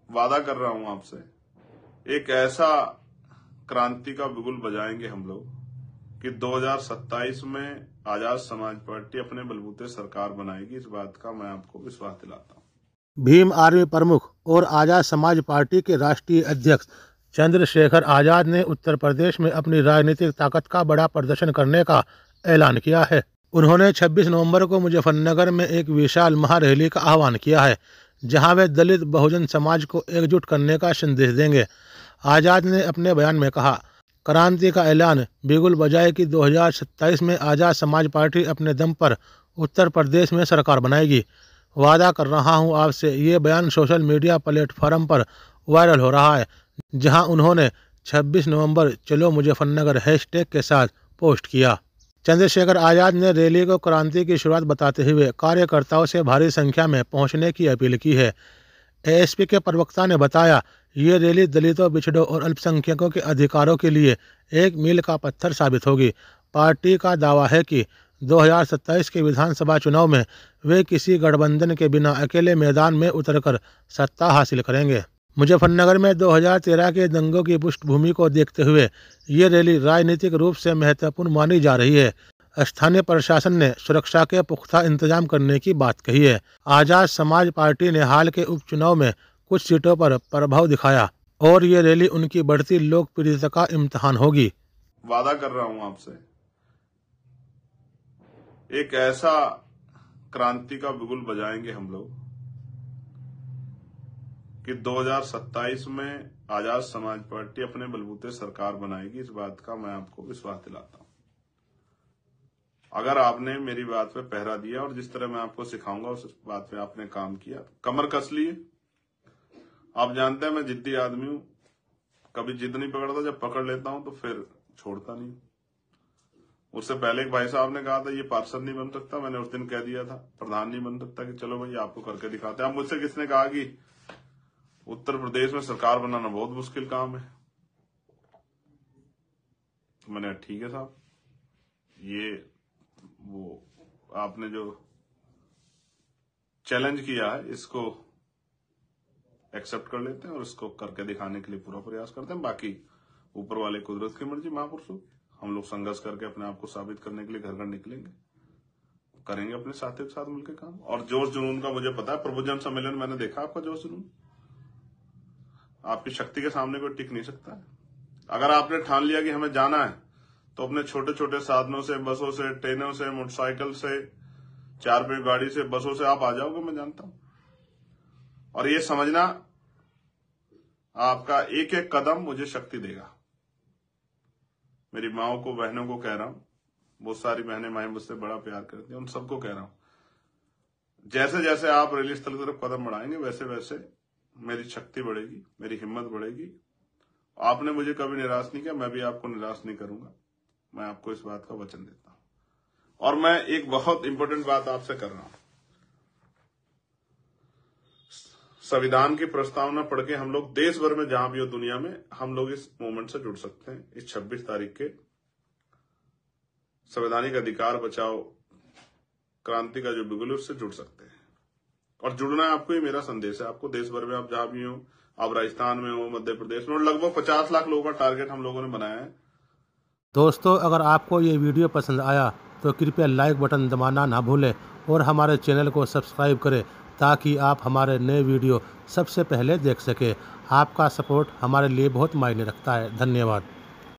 वादा कर रहा हूं आपसे, एक ऐसा क्रांति का बिगुल बजाएंगे हम लोग कि 2027 में आजाद समाज पार्टी अपने बलबूते सरकार बनाएगी। इस बात का मैं आपको विश्वास दिलाता हूं। भीम आर्मी प्रमुख और आजाद समाज पार्टी के राष्ट्रीय अध्यक्ष चंद्रशेखर आजाद ने उत्तर प्रदेश में अपनी राजनीतिक ताकत का बड़ा प्रदर्शन करने का ऐलान किया है। उन्होंने 26 नवंबर को मुजफ्फरनगर में एक विशाल महारैली का आह्वान किया है, जहां वे दलित बहुजन समाज को एकजुट करने का संदेश देंगे। आजाद ने अपने बयान में कहा, क्रांति का ऐलान बिगुल बजाए कि 2027 में आजाद समाज पार्टी अपने दम पर उत्तर प्रदेश में सरकार बनाएगी। वादा कर रहा हूं आपसे। ये बयान सोशल मीडिया प्लेटफॉर्म पर वायरल हो रहा है, जहां उन्होंने 26 नवंबर चलो मुजफ्फरनगर हैशटैग के साथ पोस्ट किया। चंद्रशेखर आजाद ने रैली को क्रांति की शुरुआत बताते हुए कार्यकर्ताओं से भारी संख्या में पहुंचने की अपील की है। एएसपी के प्रवक्ता ने बताया, ये रैली दलितों, पिछड़ों और अल्पसंख्यकों के अधिकारों के लिए एक मील का पत्थर साबित होगी। पार्टी का दावा है कि 2027 के विधानसभा चुनाव में वे किसी गठबंधन के बिना अकेले मैदान में उतरकर सत्ता हासिल करेंगे। मुजफ्फरनगर में 2013 के दंगों की पृष्ठभूमि को देखते हुए ये रैली राजनीतिक रूप से महत्वपूर्ण मानी जा रही है। स्थानीय प्रशासन ने सुरक्षा के पुख्ता इंतजाम करने की बात कही है। आजाद समाज पार्टी ने हाल के उपचुनाव में कुछ सीटों पर प्रभाव दिखाया और ये रैली उनकी बढ़ती लोकप्रियता का इम्तिहान होगी। वादा कर रहा हूं आपसे, एक ऐसा क्रांति का बिगुल बजाएंगे हम लोग कि 2027 में आजाद समाज पार्टी अपने बलबूते सरकार बनाएगी। इस बात का मैं आपको विश्वास दिलाता हूं। अगर आपने मेरी बात पे पहरा दिया और जिस तरह मैं आपको सिखाऊंगा उस बात पे आपने काम किया, कमर कस लिए। आप जानते हैं मैं जिद्दी आदमी हूं, कभी जिद नहीं पकड़ता, जब पकड़ लेता हूं तो फिर छोड़ता नहीं। उससे पहले एक भाई साहब ने कहा था ये पार्षद नहीं बन सकता, मैंने उस दिन कह दिया था प्रधान नहीं बन सकता, कि चलो भाई आपको करके दिखाते हैं। अब मुझसे किसने कहा कि उत्तर प्रदेश में सरकार बनाना बहुत मुश्किल काम है, तो मैंने ठीक है साहब, ये वो आपने जो चैलेंज किया है इसको एक्सेप्ट कर लेते हैं और इसको करके दिखाने के लिए पूरा प्रयास करते हैं। बाकी ऊपर वाले कुदरत की मर्जी, महापुरुषों, हम लोग संघर्ष करके अपने आप को साबित करने के लिए घर घर निकलेंगे, करेंगे अपने साथियों के साथ मिलकर काम। और जोश जुनून का मुझे पता है, प्रबुद्धजन सम्मेलन मैंने देखा आपका जोश जुनून, आपकी शक्ति के सामने कोई टिक नहीं सकता है। अगर आपने ठान लिया कि हमें जाना है तो अपने छोटे छोटे साधनों से, बसों से, ट्रेनों से, मोटरसाइकिल से, 4 पहिया गाड़ी से, बसों से आप आ जाओगे, मैं जानता हूं। और ये समझना, आपका एक एक कदम मुझे शक्ति देगा। मेरी माओं को, बहनों को कह रहा हूं, बहुत सारी बहनें माएं मुझसे बड़ा प्यार करती हैं, उन सबको कह रहा हूं, जैसे जैसे आप रैली स्थल की तरफ कदम बढ़ाएंगे वैसे वैसे मेरी शक्ति बढ़ेगी, मेरी हिम्मत बढ़ेगी। आपने मुझे कभी निराश नहीं किया, मैं भी आपको निराश नहीं करूंगा, मैं आपको इस बात का वचन देता हूं। और मैं एक बहुत इंपॉर्टेंट बात आपसे कर रहा हूं, संविधान की प्रस्तावना पढ़ के हम लोग देश भर में जहां भी हो दुनिया में, हम लोग इस मूवमेंट से जुड़ सकते हैं। इस 26 तारीख के संवैधानिक अधिकार बचाओ क्रांति का जो बिगुल, उससे जुड़ सकते हैं। और जुड़ना है आपको, ये मेरा संदेश है आपको। देश भर में आप जहां भी हो, आप राजस्थान में हो, मध्य प्रदेश में, और लगभग 50 लाख लोगों का टारगेट हम लोगों ने बनाया है। दोस्तों, अगर आपको ये वीडियो पसंद आया तो कृपया लाइक बटन दबाना ना भूलें और हमारे चैनल को सब्सक्राइब करें, ताकि आप हमारे नए वीडियो सबसे पहले देख सकें। आपका सपोर्ट हमारे लिए बहुत मायने रखता है। धन्यवाद।